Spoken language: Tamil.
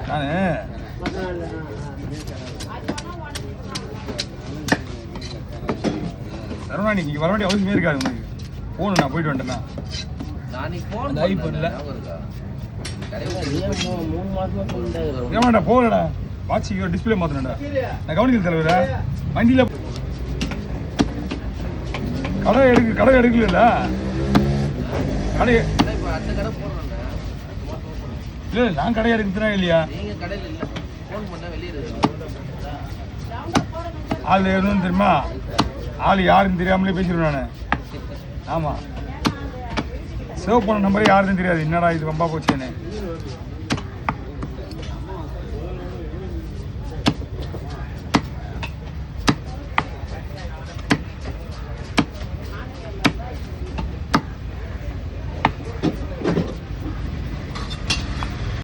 நானு சரவணா நீங்க இங்கே வர வேண்டிய அவசியமே இருக்காது உங்களுக்கு. போகணும், நான் போயிட்டு வந்துட்டேன்னா ஏமாடா போகலடா, வாட்சிக்கு டிஸ்பிளே மாற்றணும்டா. நான் கவனிக்கல தலைவர, வண்டியில் கடை எடுக்கல கடை இல்லை. நான் கடை எடுக்கிறேன் இல்லையா? ஆள் எதுவும் தெரியுமா? ஆள் யாருன்னு தெரியாமலே பேசிடுவேன் நான். ஆமாம், சேவ் பண்ண நம்பரே யாருன்னு தெரியாது. என்னடா இது ரொம்ப போச்சுன்னு.